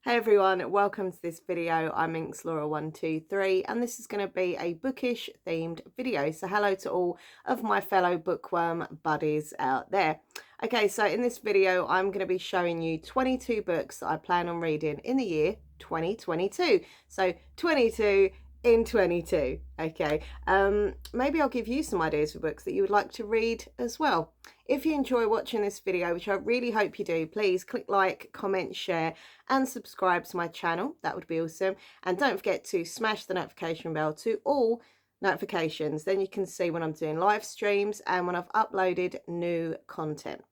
Hey everyone, welcome to this video. I'm Laura123 and this is going to be a bookish themed video. So hello to all of my fellow bookworm buddies out there. Okay, so in this video I'm going to be showing you 22 books that I plan on reading in the year 2022. So 22 in 22. Okay, maybe I'll give you some ideas for books that you would like to read as well. If you enjoy watching this video, which I really hope you do, please click like, comment, share and subscribe to my channel. That would be awesome. And don't forget to smash the notification bell to all notifications. Then you can see when I'm doing live streams and when I've uploaded new content.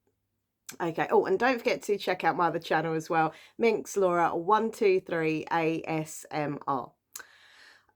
Okay. Oh, and don't forget to check out my other channel as well, Minx Laura 123 ASMR.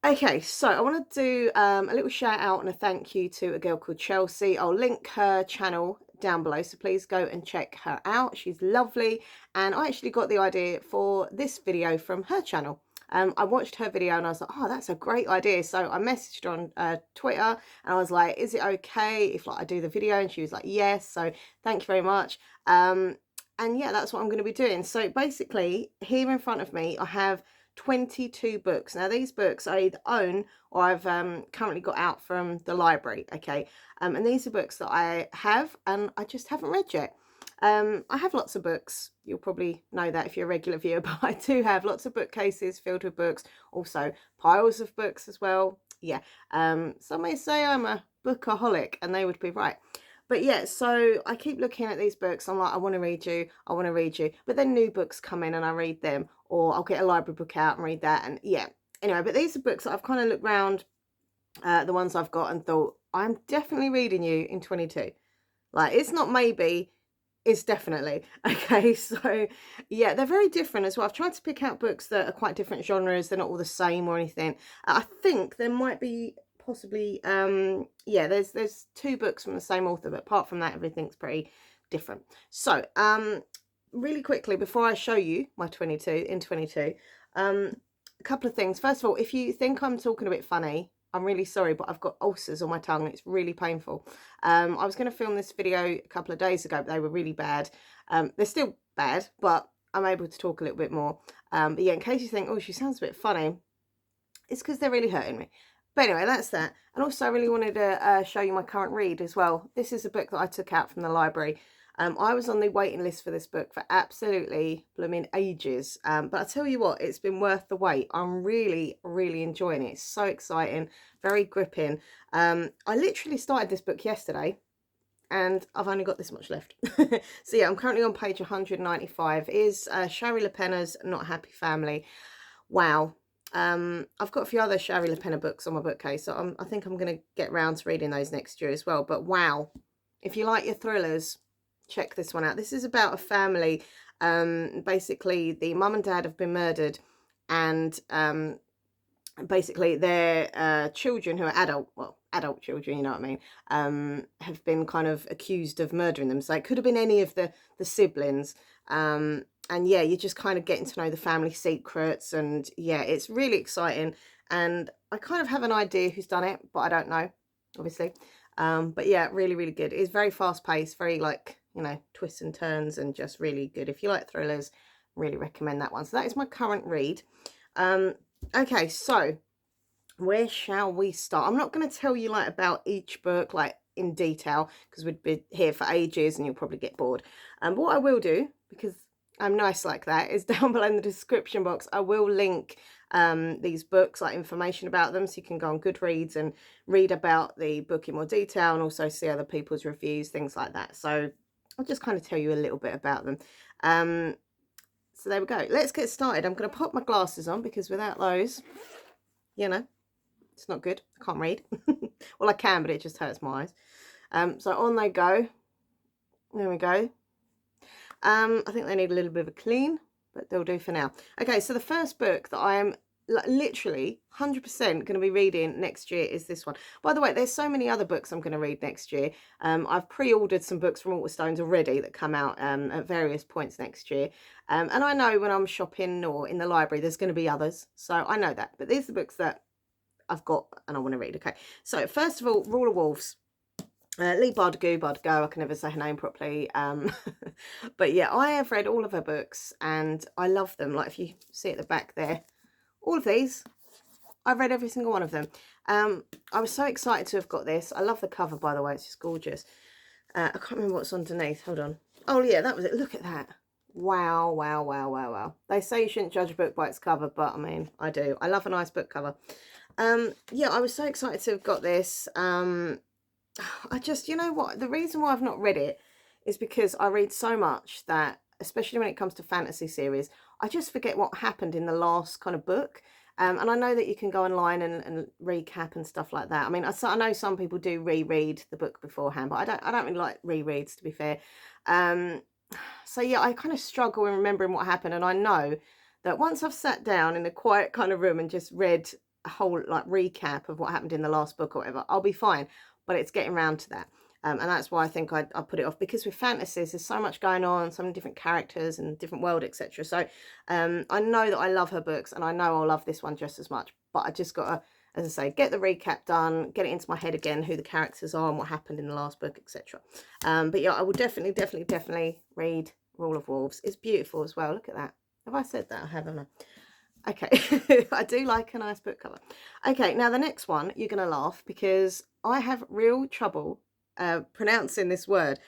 Okay, so I want to do a little shout out and a thank you to a girl called Chelsea. I'll link her channel down below, so please go and check her out. She's lovely, and I actually got the idea for this video from her channel. I watched her video and I was like, oh, that's a great idea. So I messaged her on Twitter and I was like, is it okay if I do the video? And she was like, yes. So thank you very much. And yeah, that's what I'm going to be doing. So basically, here in front of me, I have 22 books. Now these books I either own or I've currently got out from the library. Okay, and these are books that I have and I just haven't read yet. I have lots of books. You'll probably know that if you're a regular viewer, but I do have lots of bookcases filled with books, also piles of books as well. Yeah, some may say I'm a bookaholic and they would be right. But yeah, so I keep looking at these books. I'm like, I want to read you. I want to read you. But then new books come in and I read them. Or I'll get a library book out and read that. And yeah, anyway, but these are books that I've kind of looked around, the ones I've got and thought, I'm definitely reading you in 22. Like, it's not maybe, it's definitely. Okay, so yeah, they're very different as well. I've tried to pick out books that are quite different genres. They're not all the same or anything. I think there might be possibly yeah, there's two books from the same author, but apart from that everything's pretty different. So really quickly before I show you my 22 in 22, a couple of things. First of all, if you think I'm talking a bit funny, I'm really sorry, but I've got ulcers on my tongue. It's really painful. I was going to film this video a couple of days ago, but they were really bad. They're still bad, but I'm able to talk a little bit more. But yeah, in case you think, oh, she sounds a bit funny, it's because they're really hurting me. But anyway, that's that. And also I really wanted to show you my current read as well. This is a book that I took out from the library. I was on the waiting list for this book for absolutely blooming ages. But I tell you what, it's been worth the wait. I'm really, really enjoying it. It's so exciting, very gripping. I literally started this book yesterday and I've only got this much left. So yeah, I'm currently on page 195. It is Shari LaPenna's Not Happy Family. Wow. I've got a few other Shari LaPenna books on my bookcase, so I think I'm going to get round to reading those next year as well. But wow, if you like your thrillers, check this one out. This is about a family. Basically, the mum and dad have been murdered, and basically their children, who are adult children, you know what I mean, have been kind of accused of murdering them. So it could have been any of the siblings. And yeah, you're just kind of getting to know the family secrets, and yeah, it's really exciting. And I kind of have an idea who's done it, but I don't know, obviously. But yeah, really, really good. It's very fast paced, very like, you know, twists and turns, and just really good. If you like thrillers, really recommend that one. So that is my current read. Okay, so where shall we start? I'm not going to tell you like about each book like in detail, because we'd be here for ages and you'll probably get bored. But what I will do, because I'm nice like that, is down below in the description box I will link these books, like information about them, so you can go on Goodreads and read about the book in more detail and also see other people's reviews, things like that. So I'll just kind of tell you a little bit about them. So there we go. Let's get started. I'm going to pop my glasses on, because without those, you know, it's not good. I can't read. Well, I can, but it just hurts my eyes. So on they go. There we go. I think they need a little bit of a clean, but they'll do for now. Okay, so the first book that I am literally 100% going to be reading next year is this one. By the way, there's so many other books I'm going to read next year. I've pre-ordered some books from Waterstones already that come out at various points next year. And I know when I'm shopping or in the library, there's going to be others. So I know that. But these are the books that I've got and I want to read. Okay, so first of all, Rule of Wolves. Lee Bardugo, I can never say her name properly. But yeah, I have read all of her books and I love them. Like if you see at the back there, all of these, I've read every single one of them. I was so excited to have got this. I love the cover, by the way. It's just gorgeous. I can't remember what's underneath. Hold on. Oh yeah, that was it. Look at that. Wow, wow, wow, wow, wow. They say you shouldn't judge a book by its cover, but I mean, I do. I love a nice book cover. Yeah, I was so excited to have got this. I just, you know what, the reason why I've not read it is because I read so much that, especially when it comes to fantasy series, I just forget what happened in the last kind of book. And I know that you can go online and recap and stuff like that. I mean, I know some people do reread the book beforehand, but I don't really like rereads, to be fair. So yeah, I kind of struggle in remembering what happened, and I know that once I've sat down in a quiet kind of room and just read a whole like recap of what happened in the last book or whatever, I'll be fine. But it's getting around to that. And that's why I think I put it off, because with fantasies there's so much going on, so many different characters and different world, etc. So I know that I love her books and I know I'll love this one just as much, but I just got to, as I say, get the recap done, get it into my head again, who the characters are and what happened in the last book, etc. But yeah, I will definitely read Rule of Wolves. It's beautiful as well. Look at that. Have I said that? I haven't. Okay, I do like a nice book cover. Okay, now the next one, you're going to laugh because I have real trouble pronouncing this word.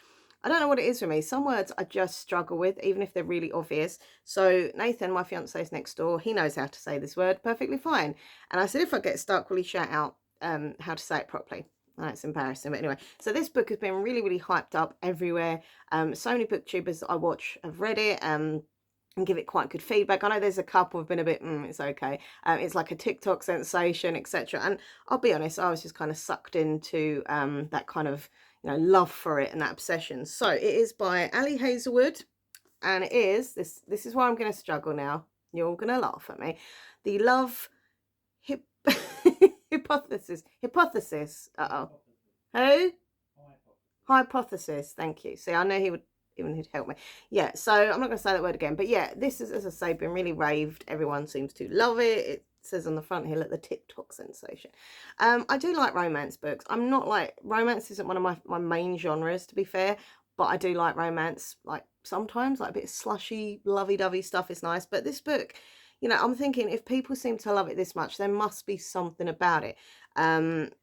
I don't know what it is for me. Some words I just struggle with, even if they're really obvious. So Nathan, my fiance, is next door. He knows how to say this word perfectly fine. And I said, if I get stuck, will he shout out how to say it properly? That's embarrassing. But anyway, so this book has been really hyped up everywhere. So many booktubers that I watch have read it. And give it quite good feedback. I know there's a couple have been a bit, it's okay. It's like a TikTok sensation, etc. And I'll be honest, I was just kind of sucked into that kind of, you know, love for it and that obsession. So it is by Ali Hazelwood, and it is this is why I'm going to struggle now. You're all going to laugh at me. The Love hip hypothesis. Who? Hypothesis. Thank you. See, I know he would even he'd help me. Yeah, so I'm not going to say that word again, but yeah, this is, as I say, been really raved. Everyone seems to love it. It says on the front here, look, the TikTok sensation. I do like romance books. I'm not like, romance isn't one of my main genres, to be fair, but I do like romance. Like sometimes, like a bit of slushy, lovey-dovey stuff is nice. But this book, you know, I'm thinking if people seem to love it this much, there must be something about it.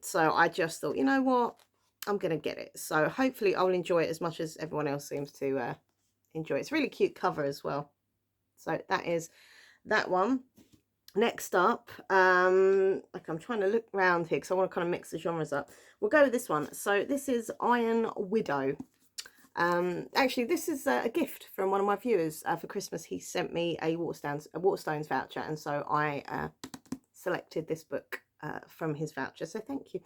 So I just thought, you know what? I'm going to get it. So hopefully I'll enjoy it as much as everyone else seems to enjoy it. It's a really cute cover as well. So that is that one. Next up, like I'm trying to look around here because I want to kind of mix the genres up. We'll go with this one. So this is Iron Widow. Actually, this is a gift from one of my viewers for Christmas. He sent me a Waterstones voucher, and so I selected this book from his voucher, so thank you.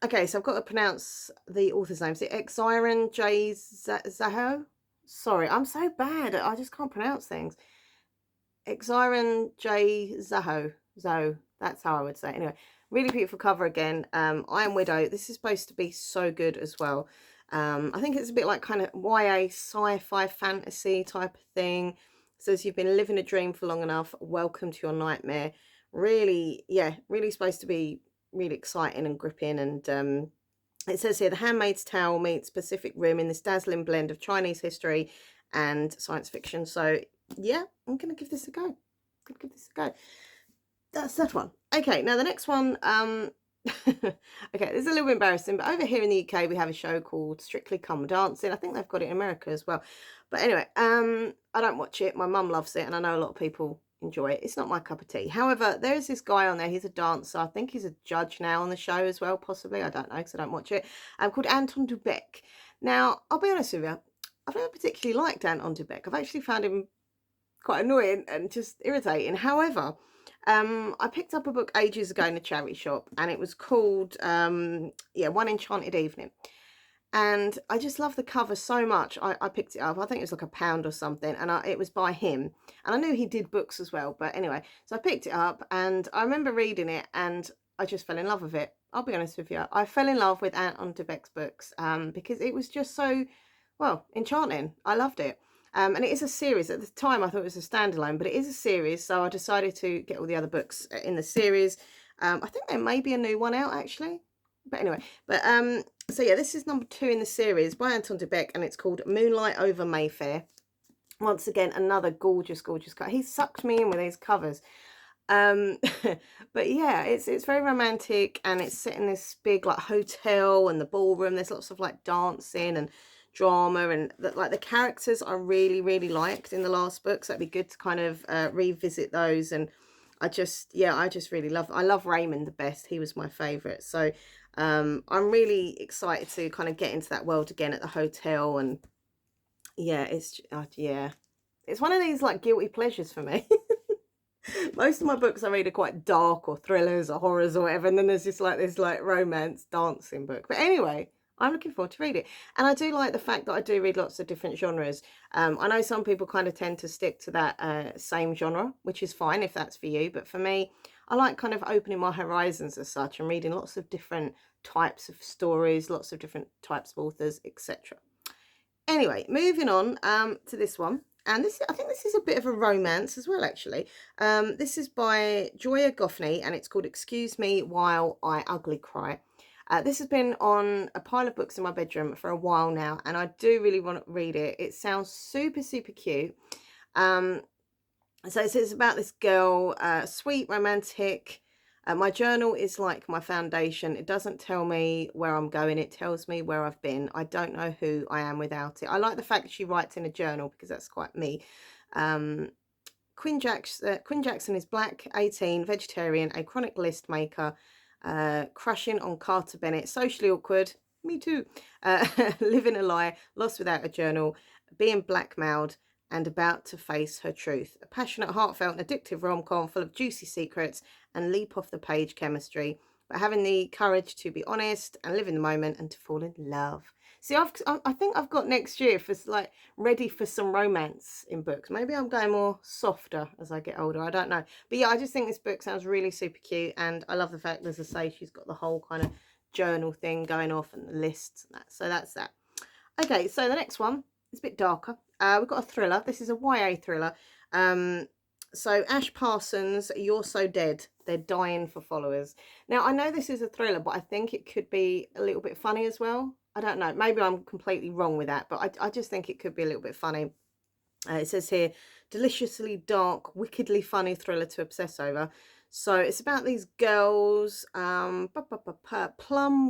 Okay, so I've got to pronounce the author's name. So Exiron J. Zaho. Sorry, I'm so bad. I just can't pronounce things. Exiron J. Zaho. That's how I would say it. Anyway, really beautiful cover again. Iron Widow. This is supposed to be so good as well. I think it's a bit like kind of YA sci-fi fantasy type of thing. So as you've been living a dream for long enough, welcome to your nightmare. Really, yeah, really supposed to be really exciting and gripping. And it says here, The Handmaid's Tale meets Pacific Rim in this dazzling blend of Chinese history and science fiction. So yeah, I'm gonna give this a go. That's that one. Okay, now the next one, okay, this is a little bit embarrassing, but over here in the UK we have a show called Strictly Come Dancing. I think they've got it in America as well. But anyway, I don't watch it. My mum loves it, and I know a lot of people enjoy it. It's not my cup of tea. However, there is this guy on there. He's a dancer. I think he's a judge now on the show as well, possibly. I don't know because I don't watch it. Called Anton du Beke. Now, I'll be honest with you, I've never particularly liked Anton du Beke. I've actually found him quite annoying and just irritating. However, I picked up a book ages ago in a charity shop, and it was called One Enchanted Evening. And I just love the cover so much. I picked it up. I think it was like £1 or something. And it was by him. And I knew he did books as well. But anyway, so I picked it up. And I remember reading it. And I just fell in love with it. I'll be honest with you. I fell in love with Anton du Beke's books. Because it was just so, well, enchanting. I loved it. And it is a series. At the time, I thought it was a standalone. But it is a series. So I decided to get all the other books in the series. I think there may be a new one out, actually. But anyway, so yeah, this is number 2 in the series by Anton de Beck, and it's called Moonlight over Mayfair. Once again, another gorgeous, gorgeous cover. He sucked me in with these covers. But yeah, it's very romantic, and it's set in this big like hotel and the ballroom. There's lots of like dancing and drama, and like the characters I really, really liked in the last book, so it'd be good to kind of revisit those. And I just really I love Raymond the best. He was my favorite. So I'm really excited to kind of get into that world again at the hotel. And yeah, it's one of these like guilty pleasures for me. Most of my books I read are quite dark or thrillers or horrors or whatever, and then there's just like this like romance dancing book. But anyway, I'm looking forward to read it. And I do like the fact that I do read lots of different genres. I know some people kind of tend to stick to that same genre, which is fine if that's for you. But for me, I like kind of opening my horizons as such and reading lots of different types of stories, lots of different types of authors, etc. Anyway, moving on to this one. And I think this is a bit of a romance as well, actually. This is by Joya Goffney, and it's called Excuse Me While I Ugly Cry. This has been on a pile of books in my bedroom for a while now, and I do really want to read it. It sounds super, super cute. So it's about this girl, sweet, romantic. My journal is like my foundation. It doesn't tell me where I'm going. It tells me where I've been. I don't know who I am without it. I like the fact that she writes in a journal because that's quite me. Quinn Jackson is black, 18, vegetarian, a chronic list maker, crushing on Carter Bennett, socially awkward, me too, living a lie, lost without a journal, being blackmailed, and about to face her truth. A passionate, heartfelt, and addictive rom-com full of juicy secrets and leap-off-the-page chemistry, but having the courage to be honest and live in the moment and to fall in love. See, I think I've got next year for like ready for some romance in books. Maybe I'm going more softer as I get older. I don't know. But yeah, I just think this book sounds really super cute, and I love the fact, as I say, she's got the whole kind of journal thing going off and the lists and that. So that's that. Okay, so the next one is a bit darker. We've got a thriller. This is a YA thriller. So Ash Parsons, You're So Dead. They're dying for followers. Now, I know this is a thriller, but I think it could be a little bit funny as well. I don't know. Maybe I'm completely wrong with that, but I just think it could be a little bit funny. It says here, deliciously dark, wickedly funny thriller to obsess over. So it's about these girls. Plum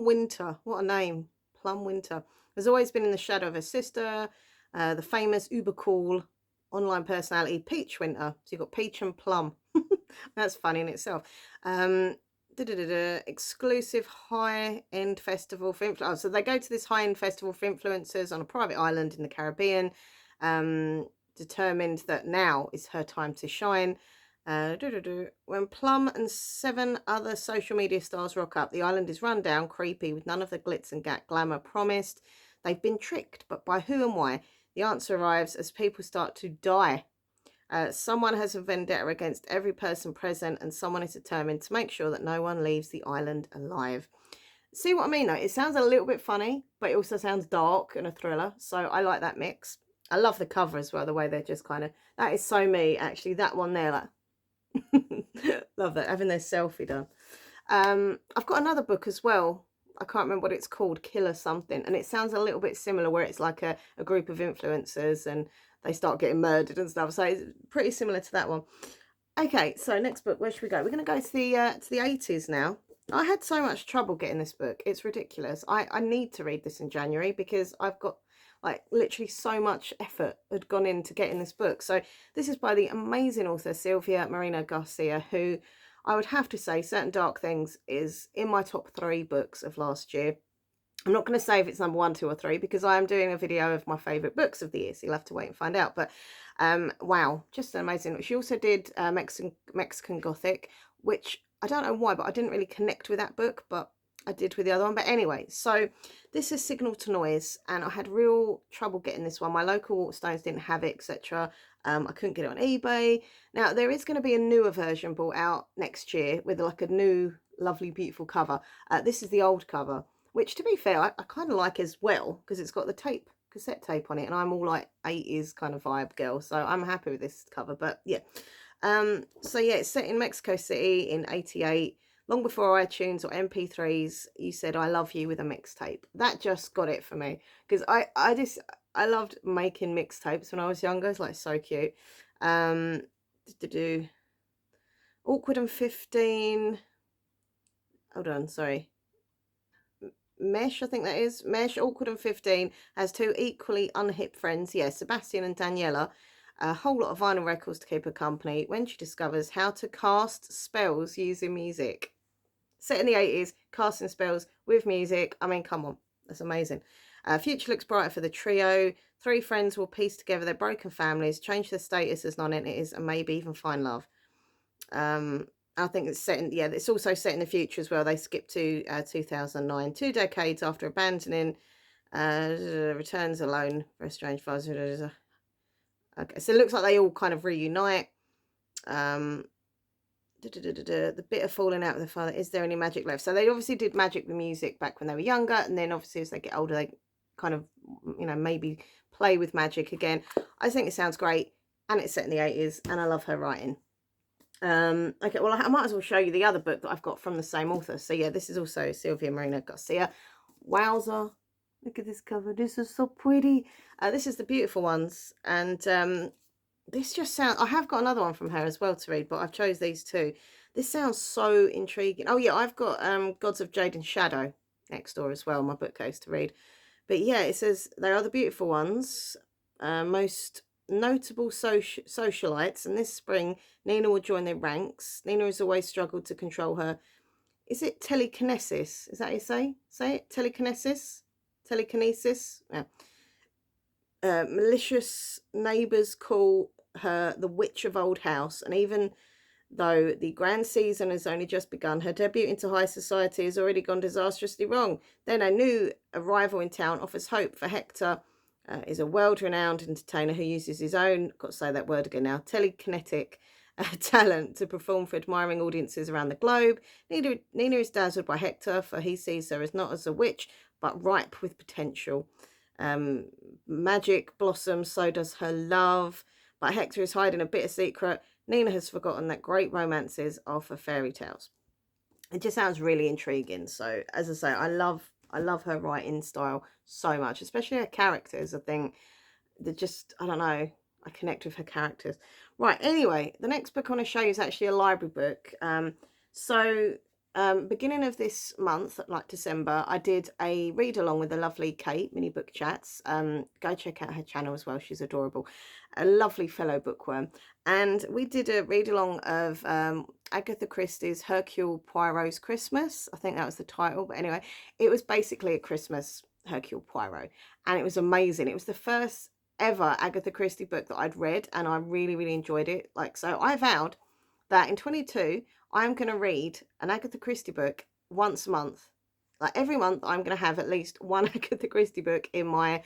Winter. What a name. Plum Winter has always been in the shadow of her sister, the famous uber cool online personality Peach Winter. So you've got Peach and Plum. That's funny in itself. Exclusive high-end festival for influencers. Oh, so they go to this high-end festival for influencers on a private island in the Caribbean, determined that now is her time to shine. When Plum and 7 other social media stars rock up, the island is run down, creepy, with none of the glitz and glamour promised. They've been tricked, but by who and why? The answer arrives as people start to die. Someone has a vendetta against every person present, and someone is determined to make sure that no one leaves the island alive. See what I mean, though? It sounds a little bit funny, but it also sounds dark and a thriller, so I like that mix. I love the cover as well, the way they're just kind of... That is so me, actually. That one there, like... Love that, having their selfie done. I've got another book as well. I can't remember what it's called, Killer something, and it sounds a little bit similar, where it's like a group of influencers and they start getting murdered and stuff. So it's pretty similar to that one. Okay, so next book, where should we go? We're going to go to the 80s now. I had so much trouble getting this book. It's ridiculous. I need to read this in January because I've got like literally so much effort had gone into getting this book. So this is by the amazing author Sylvia Marina Garcia, who I would have to say Certain Dark Things is in my top 3 books of last year. I'm not going to say if it's number 1, 2 or 3 because I am doing a video of my favourite books of the year, so you'll have to wait and find out. But wow, just amazing. She also did Mexican Gothic, which I don't know why, but I didn't really connect with that book, but I did with the other one. But anyway, so this is Signal to Noise, and I had real trouble getting this one. My local Waterstones didn't have it, etc. I couldn't get it on eBay. Now, there is going to be a newer version brought out next year with like a new, lovely, beautiful cover. This is the old cover, which, to be fair, I kind of like as well because it's got the cassette tape on it, and I'm all like 80s kind of vibe girl, so I'm happy with this cover. But yeah, so yeah, it's set in Mexico City in '88. long before iTunes or MP3s, you said "I love you" with a mixtape. That just got it for me, because I loved making mixtapes when I was younger. It's like so cute. Um, do Awkward and 15. Hold on, sorry. Mesh, I think that is. Mesh, Awkward and 15 has two equally unhip friends. Yeah, Sebastian and Daniela. A whole lot of vinyl records to keep her company when she discovers how to cast spells using music. Set in the 80s, casting spells with music. I mean, come on. That's amazing. Future looks brighter for the trio. Three friends will piece together their broken families, change their status as non-entities, and maybe even find love. I think it's set in, yeah, it's also set in the future as well. They skip to 2009, 2 decades after abandoning, returns alone for a strange father. Okay, so it looks like they all kind of reunite. The bit of falling out with the father. Is there any magic left? So they obviously did magic with music back when they were younger, and then obviously as they get older, they kind of, you know, maybe play with magic again. I think it sounds great, and it's set in the 80s, and I love her writing. Okay, well, I might as well show you the other book that I've got from the same author. So yeah, this is also Sylvia Marina Garcia. Wowza, look at this cover. This is so pretty. This is The Beautiful Ones, and this just sounds, I have got another one from her as well to read, but I've chose these two. This sounds so intriguing. Oh yeah, I've got Gods of Jade and Shadow next door as well, my bookcase to read. But yeah, it says they are the beautiful ones, most notable socialites, and this spring Nina will join their ranks. Nina has always struggled to control her, is it telekinesis? Is that how you say it? Telekinesis? Telekinesis? Yeah. Malicious neighbours call her the Witch of Old House, and even though the grand season has only just begun, her debut into high society has already gone disastrously wrong. Then a new arrival in town offers hope for Hector. Is a world-renowned entertainer who uses his own, got to say that word again now, telekinetic talent to perform for admiring audiences around the globe. Nina is dazzled by Hector, for he sees her as not as a witch, but ripe with potential. Magic blossoms, so does her love. But Hector is hiding a bitter secret. Nina has forgotten that great romances are for fairy tales. It just sounds really intriguing. So, as I say, I love her writing style so much, especially her characters. I think they're just, I don't know, I connect with her characters. Right, anyway, the next book I want to show you is actually a library book. Beginning of this month, like December, I did a read along with the lovely Kate, Mini Book Chats. Go check out her channel as well. She's adorable. A lovely fellow bookworm. And we did a read along of Agatha Christie's Hercule Poirot's Christmas. I think that was the title. But anyway, it was basically a Christmas Hercule Poirot. And it was amazing. It was the first ever Agatha Christie book that I'd read, and I really, really enjoyed it. Like, so I vowed that in 22 I'm going to read an Agatha Christie book once a month. Like every month I'm going to have at least one Agatha Christie book in my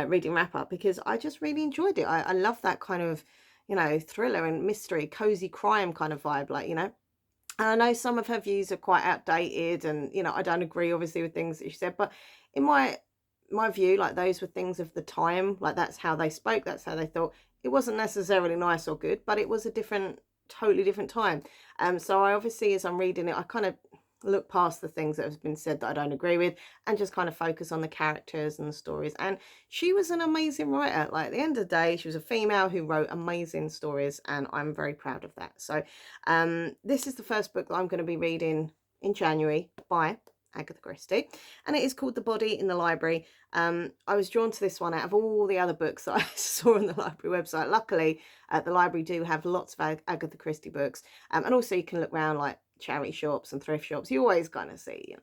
reading wrap up, because I just really enjoyed it. I love that kind of, you know, thriller and mystery, cozy crime kind of vibe, like, you know. And I know some of her views are quite outdated, and, you know, I don't agree obviously with things that she said, but in my view, like, those were things of the time. Like, that's how they spoke, that's how they thought. It wasn't necessarily nice or good, but it was a totally different time. So I obviously, as I'm reading it, I kind of look past the things that have been said that I don't agree with, and just kind of focus on the characters and the stories. And she was an amazing writer. Like, at the end of the day, she was a female who wrote amazing stories, and I'm very proud of that. So this is the first book that I'm going to be reading in January by Agatha Christie, and it is called The Body in the Library. I was drawn to this one out of all the other books that I saw on the library website. Luckily, the library do have lots of Agatha Christie books, and also you can look around like charity shops and thrift shops. You always kind of see, you know,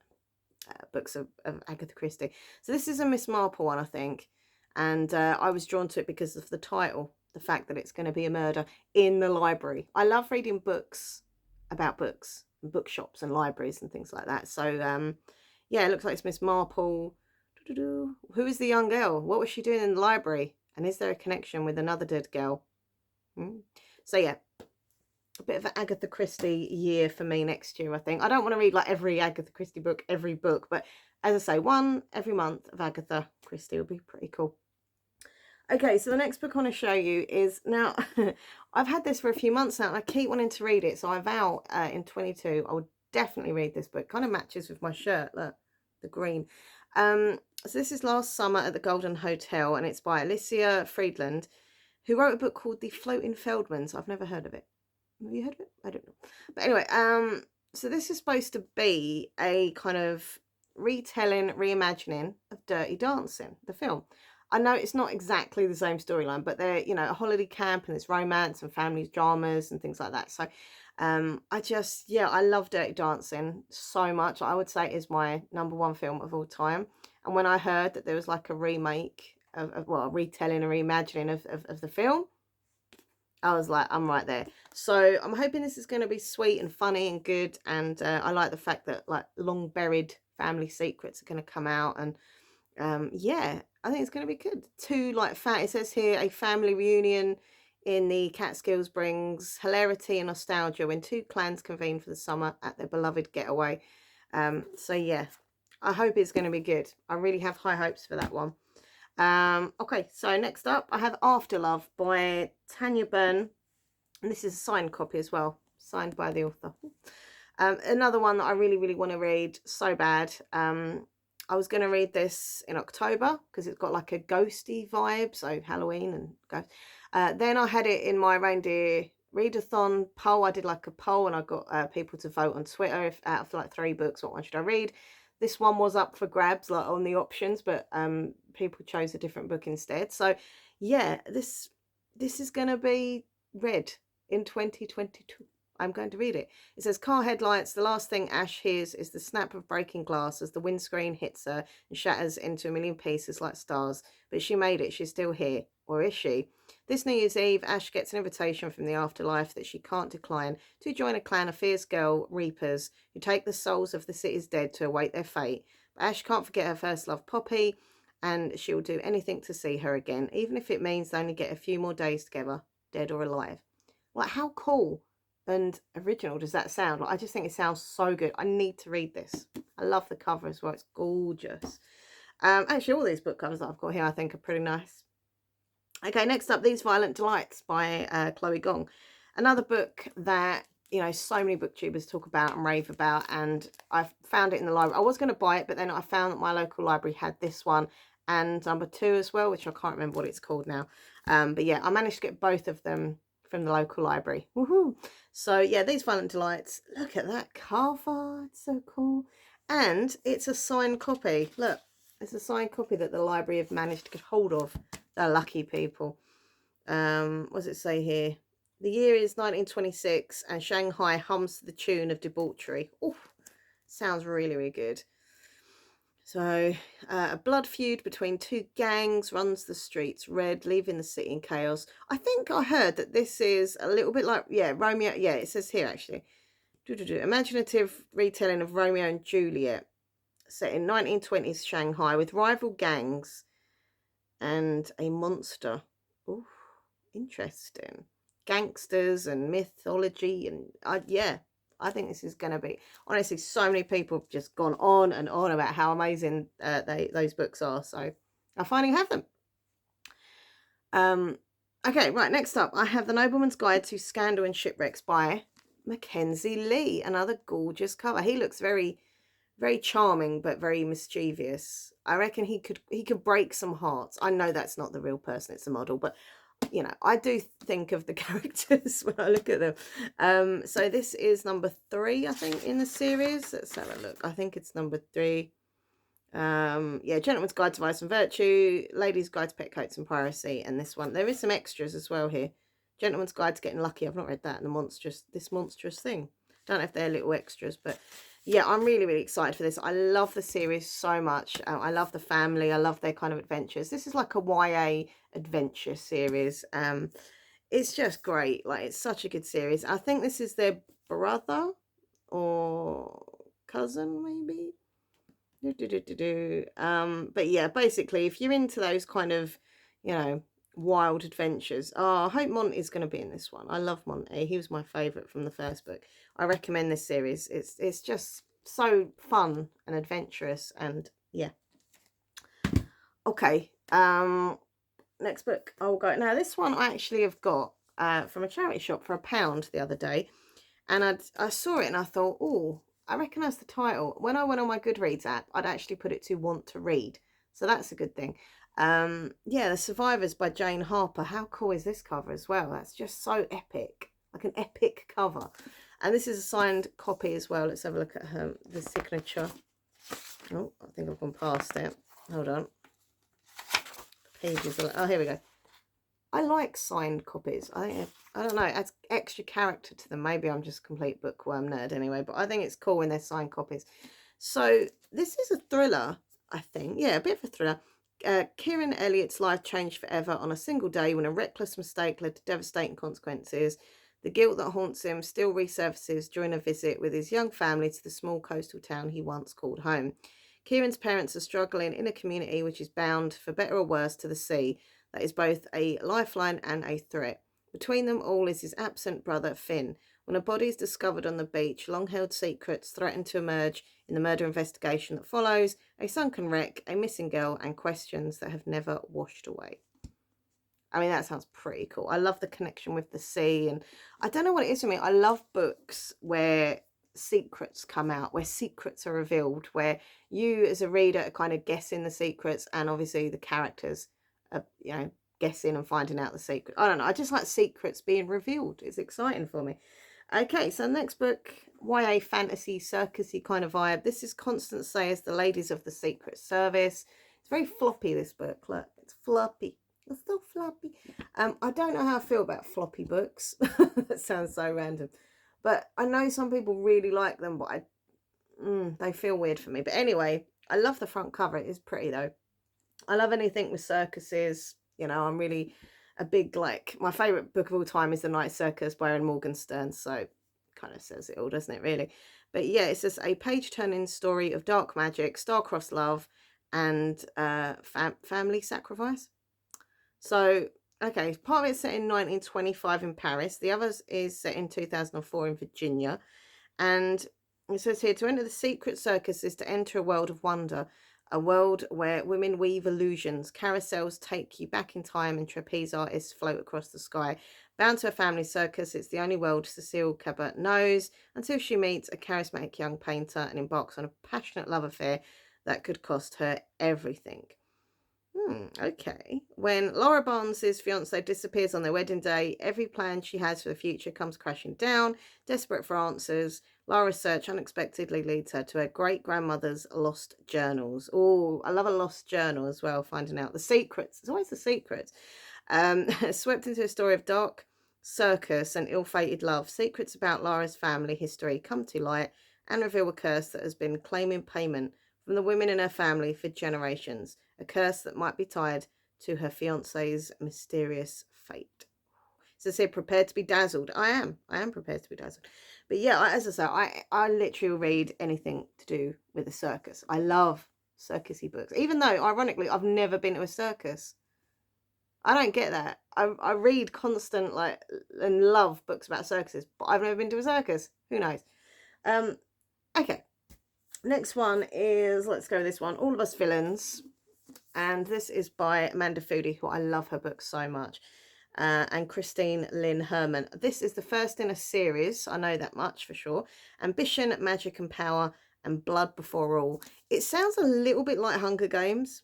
books of Agatha Christie. So this is a Miss Marple one, I think, and I was drawn to it because of the title, the fact that it's going to be a murder in the library. I love reading books about books, bookshops and libraries and things like that. So yeah, it looks like it's Miss Marple. Who is the young girl? What was she doing in the library? And is there a connection with another dead girl? So yeah, a bit of an Agatha Christie year for me next year, I think. I don't want to read like every Agatha Christie book, every book, but as I say, one every month of Agatha Christie would be pretty cool. Okay, so the next book I want to show you is, now, I've had this for a few months now, and I keep wanting to read it, so I vow in 22 I will definitely read this book. Kind of matches with my shirt, look, the green. So this is Last Summer at the Golden Hotel, and it's by Alicia Friedland, who wrote a book called The Floating Feldmans. I've never heard of it. Have you heard of it? I don't know. But anyway, so this is supposed to be a kind of retelling, reimagining of Dirty Dancing, the film. I know it's not exactly the same storyline, but they're, you know, a holiday camp and it's romance and family dramas and things like that. So I love Dirty Dancing so much. I would say it is my #1 film of all time. And when I heard that there was like a remake a retelling, a reimagining of the film, I was like, I'm right there. So I'm hoping this is going to be sweet and funny and good. And I like the fact that like long buried family secrets are going to come out. And yeah, I think it's going to be good. It says here, a family reunion in the Catskills brings hilarity and nostalgia when two clans convene for the summer at their beloved getaway. So yeah, I hope it's going to be good. I really have high hopes for that one. Okay, so next up I have Afterlove by Tanya Byrne, and this is a signed copy as well, signed by the author. Another one that I really want to read so bad. I was going to read this in October because it's got like a ghosty vibe, so Halloween and ghost. Then I had it in my reindeer readathon poll. I did like a poll and I got people to vote on Twitter if out of like 3 books, what one should I read. This one was up for grabs, like on the options, but people chose a different book instead. So yeah, this is going to be read in 2022. I'm going to read it. It says, car headlights. The last thing Ash hears is the snap of breaking glass as the windscreen hits her and shatters into a million pieces like stars. But she made it. She's still here. Or is she? This New Year's Eve, Ash gets an invitation from the afterlife that she can't decline to join a clan of fierce girl reapers who take the souls of the city's dead to await their fate. But Ash can't forget her first love, Poppy, and she'll do anything to see her again, even if it means they only get a few more days together, dead or alive. Like, how cool and original does that sound? Like, I just think it sounds so good. I need to read this. I love the cover as well. It's gorgeous. Actually, all these book covers that I've got here I think are pretty nice. Okay, next up, These Violent Delights by Chloe Gong. Another book that, you know, so many booktubers talk about and rave about, and I found it in the library. I was going to buy it, but then I found that my local library had this one and #2 as well, which I can't remember what it's called now. But yeah, I managed to get both of them from the local library. Woohoo! So yeah, These Violent Delights. Look at that cover. It's so cool. And it's a signed copy. Look, it's a signed copy that the library have managed to get hold of. They're lucky people. What does it say here? The year is 1926 and Shanghai hums to the tune of debauchery. Oh, sounds really good. So, a blood feud between 2 gangs runs the streets red, leaving the city in chaos. I think I heard that this is a little bit like, yeah, Romeo. Yeah, it says here actually. Imaginative retelling of Romeo and Juliet, set in 1920s Shanghai with rival gangs and a monster. Oh, interesting. Gangsters and mythology, and yeah, I think this is going to be, honestly, so many people have just gone on and on about how amazing those books are. So I finally have them. Okay, right, next up, I have The Nobleman's Guide to Scandal and Shipwrecks by Mackenzie Lee. Another gorgeous cover. He looks very charming, but very mischievous. I reckon he could break some hearts. I know that's not the real person, it's a model, but you know, I do think of the characters when I look at them. So this is #3, I think, in the series. Let's have a look. I think it's #3. Yeah, Gentleman's Guide to Vice and Virtue, Ladies' Guide to Petticoats and Piracy, and this one. There is some extras as well here. Gentleman's Guide to Getting Lucky. I've not read that. And this monstrous thing. Don't know if they're little extras, but yeah, I'm really excited for this. I love the series so much. I love the family. I love their kind of adventures. This is like a YA adventure series. It's just great. Like, it's such a good series. I think this is their brother or cousin, maybe. But yeah, basically, if you're into those kind of, you know, wild adventures. Oh, I hope Monty's going to be in this one. I love Monty. He was my favourite from the first book. I recommend this series. It's just so fun and adventurous, and yeah. Okay. Next book I'll go. Now, this one I actually have got from a charity shop for £1 the other day, and I saw it and I thought, oh, I recognise the title. When I went on my Goodreads app, I'd actually put it to want to read. So that's a good thing. Yeah, The Survivors by Jane Harper. How cool is this cover as well? That's just so epic. Like an epic cover. And this is a signed copy as well. Let's have a look at the signature. Oh, I think I've gone past it. Hold on. The pages are, oh, here we go. I like signed copies. I don't know, it adds extra character to them. Maybe I'm just a complete bookworm nerd anyway, but I think it's cool when they're signed copies. So this is a thriller, I think. Yeah, a bit of a thriller. Kieran Elliott's life changed forever on a single day when a reckless mistake led to devastating consequences. The guilt that haunts him still resurfaces during a visit with his young family to the small coastal town he once called home. Kieran's parents are struggling in a community which is bound, for better or worse, to the sea. That is both a lifeline and a threat. Between them all is his absent brother, Finn. When a body is discovered on the beach, long-held secrets threaten to emerge in the murder investigation that follows, a sunken wreck, a missing girl, and questions that have never washed away. I mean, that sounds pretty cool. I love the connection with the sea, and I don't know what it is for me. I love books where secrets come out, where secrets are revealed, where you as a reader are kind of guessing the secrets, and obviously the characters are, you know, guessing and finding out the secret. I don't know, I just like secrets being revealed. It's exciting for me. Okay, so next book, YA fantasy circusy kind of vibe. This is Constance Sayers' The Ladies of the Secret Service. It's very floppy, this book. Look, it's floppy. It's so floppy. I don't know how I feel about floppy books. That sounds so random, but I know some people really like them, but they feel weird for me. But anyway, I love the front cover. It is pretty though. I love anything with circuses. You know, I'm really a big, like, my favourite book of all time is The Night Circus by Erin Morgenstern. So kind of says it all, doesn't it, really? But yeah, it's just a page-turning story of dark magic, star-crossed love, and family sacrifice. So, okay, part of it's set in 1925 in Paris. The others is set in 2004 in Virginia. And it says here, to enter the secret circus is to enter a world of wonder. A world where women weave illusions, carousels take you back in time, and trapeze artists float across the sky. Bound to a family circus, it's the only world Cecile Cabot knows, until she meets a charismatic young painter and embarks on a passionate love affair that could cost her everything. Okay. When Laura Barnes' fiance disappears on their wedding day, every plan she has for the future comes crashing down. Desperate for answers, Laura's search unexpectedly leads her to her great-grandmother's lost journals. Oh, I love a lost journal as well, finding out the secrets. It's always the secrets. Swept into a story of dark circus and ill-fated love, secrets about Laura's family history come to light and reveal a curse that has been claiming payment from the women in her family for generations. A curse that might be tied to her fiancé's mysterious fate. So say, prepared to be dazzled. I am prepared to be dazzled. But yeah, as I say, I literally will read anything to do with a circus. I love circusy books, even though, ironically, I've never been to a circus. I don't get that. I read constant, like, and love books about circuses, but I've never been to a circus. Who knows? Okay. Next one is, let's go with this one, All of Us Villains. And this is by Amanda Foody, who I love her books so much. And Christine Lynn Herman. This is the first in a series, I know that much for sure. Ambition, Magic and Power, and Blood Before All. It sounds a little bit like Hunger Games,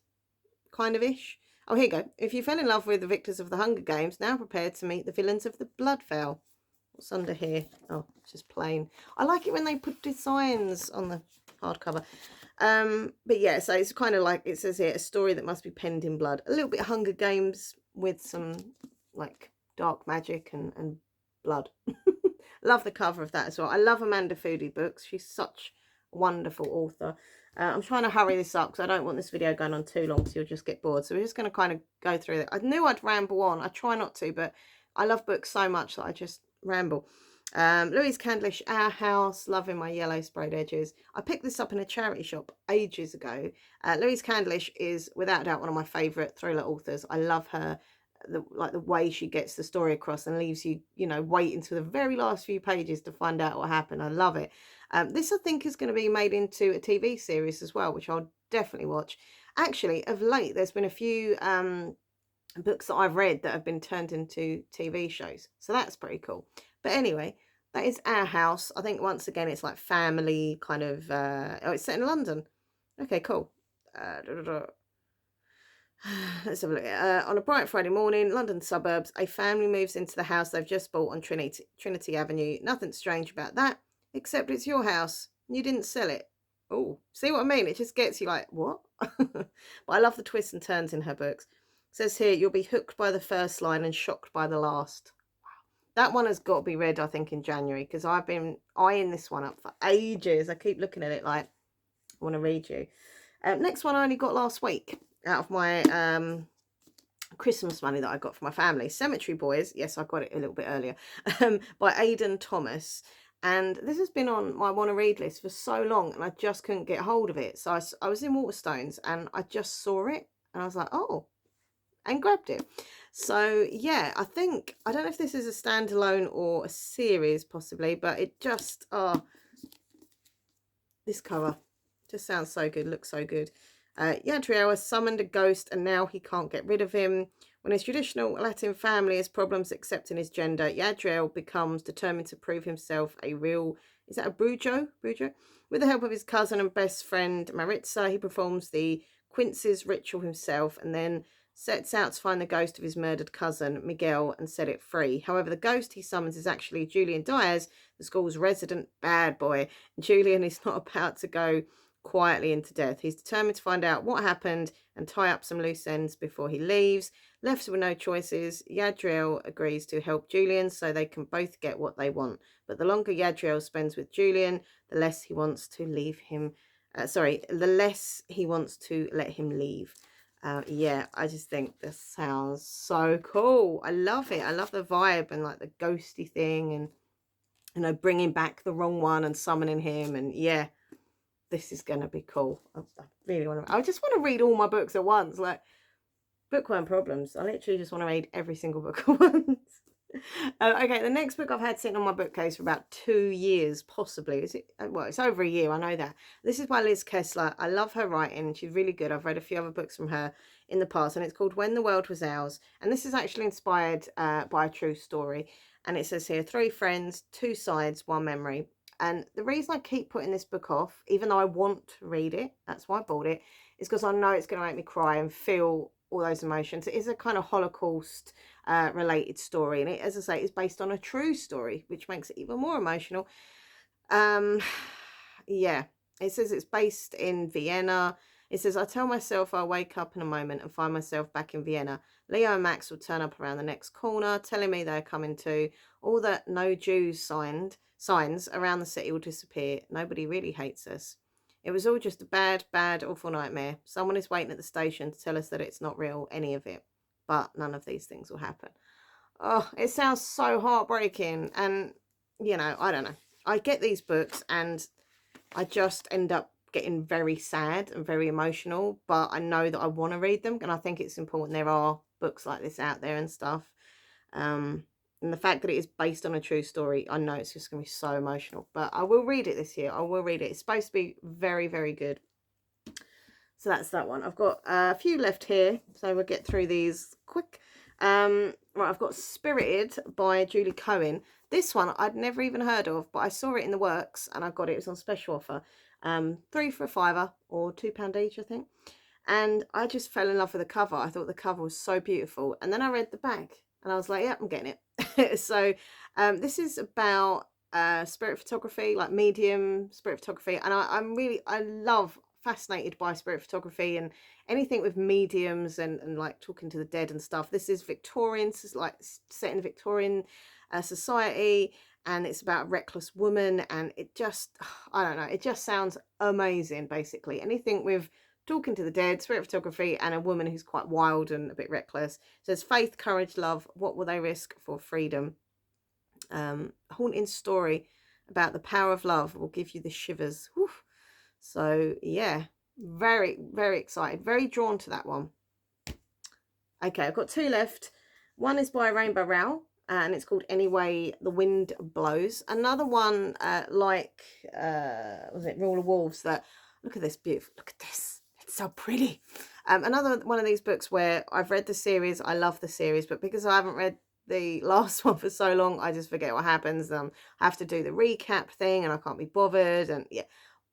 kind of ish. Oh, here you go. If you fell in love with the victors of the Hunger Games, now prepare to meet the villains of the Bloodfell. What's under here? Oh, it's just plain. I like it when they put designs on the hardcover. But yeah, so it's kind of like, it says here, a story that must be penned in blood. A little bit Hunger Games with some, like, dark magic and blood. Love the cover of that as well. I love Amanda Foody books. She's such a wonderful author. I'm trying to hurry this up because I don't want this video going on too long so you'll just get bored. So we're just going to kind of go through it. I knew I'd ramble on. I try not to, but I love books so much that I just ramble. Louise Candlish, Our House, loving my yellow sprayed edges. I picked this up in a charity shop ages ago. Louise Candlish is without a doubt one of my favourite thriller authors. I love her, the way she gets the story across and leaves you, you know, waiting to the very last few pages to find out what happened. I love it. This I think is going to be made into a TV series as well, which I'll definitely watch. Actually, of late, there's been a few books that I've read that have been turned into TV shows. So that's pretty cool. But anyway, That is our house. I think once again it's like family kind of, oh, it's set in London. Okay, cool. Let's have a look. On a bright Friday morning, London suburbs, a family moves into the house they've just bought on Trinity Avenue. Nothing strange about that, except it's your house. You didn't sell it. Oh, see what I mean? It just gets you like, what? But I love the twists and turns in her books. It says here, you'll be hooked by the first line and shocked by the last. That one has got to be read, I think, in January, because I've been eyeing this one up for ages. I keep looking at it like, I want to read you. Next one I only got last week out of my Christmas money that I got for my family. Cemetery Boys. Yes, I got it a little bit earlier. By Aidan Thomas. And this has been on my want to read list for so long, and I just couldn't get hold of it. So I was in Waterstones and I just saw it and I was like, oh, and grabbed it. So yeah, I don't know if this is a standalone or a series possibly, but it just, this cover just sounds so good, looks so good. Yadriel has summoned a ghost and now he can't get rid of him. When his traditional Latin family has problems accepting his gender, Yadriel becomes determined to prove himself a real, is that a Brujo? With the help of his cousin and best friend Maritza, he performs the Quinces ritual himself and then sets out to find the ghost of his murdered cousin, Miguel, and set it free. However, the ghost he summons is actually Julian Diaz, the school's resident bad boy. And Julian is not about to go quietly into death. He's determined to find out what happened and tie up some loose ends before he leaves. Left with no choices, Yadriel agrees to help Julian so they can both get what they want. But the longer Yadriel spends with Julian, the less he wants to leave him. The less he wants to let him leave. Yeah, I just think this sounds so cool. I love it. I love the vibe and like the ghosty thing and, you know, bringing back the wrong one and summoning him. And yeah, this is going to be cool. I really want to, I just want to read all my books at once. Like bookworm problems. I literally just want to read every single book at once. Okay, the next book I've had sitting on my bookcase for about 2 years, possibly. Is it? Well, it's over a year, I know that. This is by Liz Kessler. I love her writing. She's really good. I've read a few other books from her in the past, and it's called When the World Was Ours. And this is actually inspired by a true story. And it says here, 3 friends, 2 sides, 1 memory. And the reason I keep putting this book off, even though I want to read it, that's why I bought it, is because I know it's going to make me cry and feel all those emotions. It is a kind of Holocaust related story, and it, as I say, is based on a true story, which makes it even more emotional. Yeah, it says it's based in Vienna. It says, I tell myself I'll wake up in a moment and find myself back in Vienna. Leo and Max will turn up around the next corner, telling me they're coming too. All that no Jews signs around the city will disappear. Nobody really hates us. It was all just a bad, awful nightmare. Someone is waiting at the station to tell us that it's not real, any of it. But none of these things will happen. Oh, it sounds so heartbreaking. And, you know, I don't know. I get these books and I just end up getting very sad and very emotional. But I know that I want to read them. And I think it's important there are books like this out there and stuff. And the fact that it is based on a true story, I know it's just going to be so emotional. But I will read it this year. I will read it. It's supposed to be very, very good. So that's that one. I've got a few left here. So we'll get through these quick. Right, I've got Spirited by Julie Cohen. This one I'd never even heard of, but I saw it in the works and I got it. It was on special offer. 3 for a £5 or £2 each, I think. And I just fell in love with the cover. I thought the cover was so beautiful. And then I read the back. And I was like, yeah, I'm getting it. So this is about spirit photography, like medium spirit photography. And I love, fascinated by spirit photography and anything with mediums and like talking to the dead and stuff. This is Victorian, this is like set in Victorian society. And it's about a reckless woman. And it just, I don't know, it just sounds amazing, basically. Anything with talking to the dead, spirit photography, and a woman who's quite wild and a bit reckless. It says faith, courage, love. What will they risk for freedom? Haunting story about the power of love will give you the shivers. Whew. So yeah, very, very excited. Very drawn to that one. Okay, I've got 2 left. One is by Rainbow Rowell. And it's called Anyway the Wind Blows. Another one like, was it Rule of Wolves? That, look at this, beautiful, look at this. It's so pretty. Another one of these books where I've read the series. I love the series, but because I haven't read the last one for so long, I just forget what happens. I have to do the recap thing and I can't be bothered. And yeah,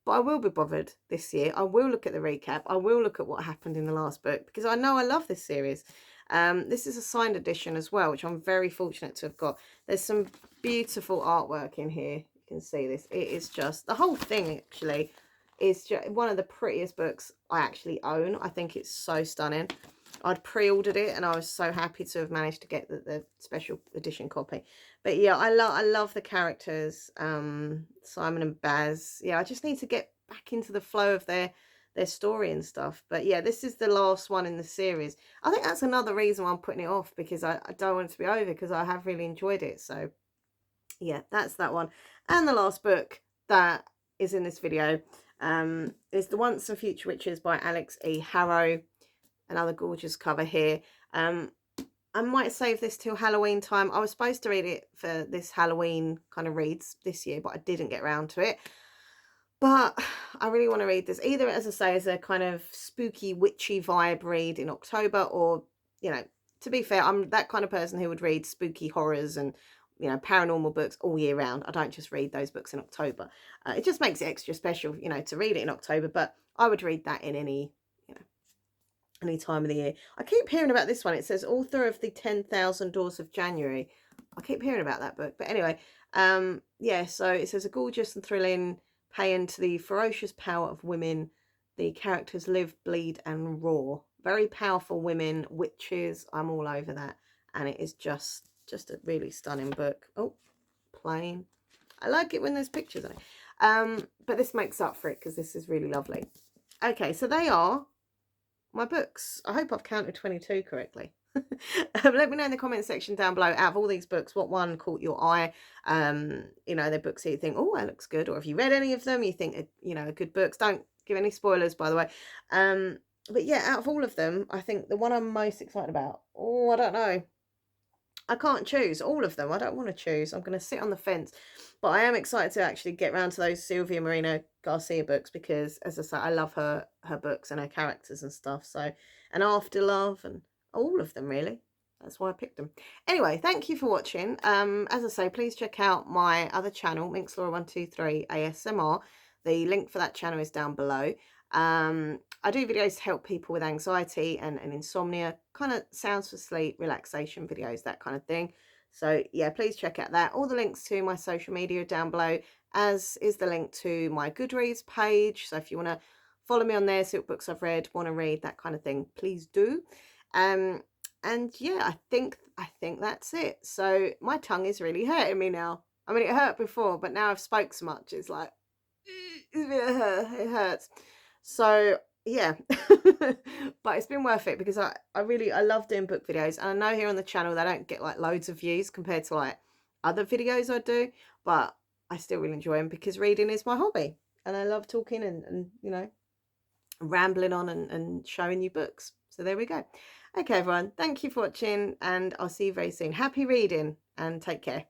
but I will be bothered this year. I will look at the recap. I will look at what happened in the last book because I know I love this series. This is a signed edition as well, which I'm very fortunate to have got. There's some beautiful artwork in here. You can see this. It is just, the whole thing actually is just one of the prettiest books I actually own. I think it's so stunning. I'd pre-ordered it and I was so happy to have managed to get the special edition copy. But yeah, I love the characters, Simon and Baz. Yeah, I just need to get back into the flow of their story and stuff. But yeah, this is the last one in the series. I think that's another reason why I'm putting it off, because I don't want it to be over, because I have really enjoyed it. So yeah, that's that one. And the last book that is in this video is The Once and Future Witches by Alex E. Harrow. Another gorgeous cover here. I might save this till Halloween time. I was supposed to read it for this Halloween kind of reads this year, but I didn't get around to it. But I really want to read this, either, as I say, as a kind of spooky, witchy vibe read in October, or, you know, to be fair, I'm that kind of person who would read spooky horrors and, you know, paranormal books all year round. I don't just read those books in October. It just makes it extra special, you know, to read it in October, but I would read that in any time of the year. I keep hearing about this one. It says author of the 10,000 Doors of January. I keep hearing about that book. But anyway, yeah, so it says a gorgeous and thrilling paean to the ferocious power of women. The characters live, bleed and roar. Very powerful women, witches. I'm all over that. And it is just a really stunning book. Oh, plain. I like it when there's pictures on it. But this makes up for it because this is really lovely. Okay, so they are my books. I hope I've counted 22 correctly. Let me know in the comment section down below, out of all these books, what one caught your eye. You know, they're books that you think, oh, that looks good, or if you read any of them you think, you know, good books. Don't give any spoilers, by the way. But yeah, out of all of them, I think the one I'm most excited about, oh, I don't know, I can't choose all of them. I don't want to choose. I'm going to sit on the fence. But I am excited to actually get around to those Sylvia Marina Garcia books, because, as I say, I love her books and her characters and stuff. So, and After Love and all of them, really. That's why I picked them. Anyway, thank you for watching. As I say, please check out my other channel, Minxlaura123 ASMR. The link for that channel is down below. I do videos to help people with anxiety and insomnia, kind of sounds for sleep, relaxation videos, that kind of thing. So yeah, please check out that. All the links to my social media are down below, as is the link to my Goodreads page. So if you want to follow me on there, see what books I've read, want to read, that kind of thing, please do. And yeah, I think that's it. So my tongue is really hurting me now. I mean, it hurt before, but now I've spoke so much, it's like, it hurts. So yeah, but it's been worth it, because I love doing book videos, and I know here on the channel they don't get like loads of views compared to like other videos I do, but I still really enjoy them because reading is my hobby, and I love talking and you know, rambling on and showing you books. So there we go. Okay everyone, thank you for watching, and I'll see you very soon. Happy reading and take care.